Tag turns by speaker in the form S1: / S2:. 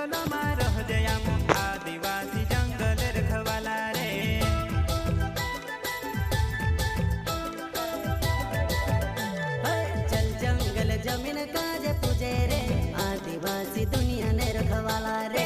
S1: જંગલોમાં રહજે આમ આદિવાસી જંગલ રખવાલા રે
S2: चल जंगल जमीन काज पूजे रे आदिवासी दुनिया ने रखवाला रे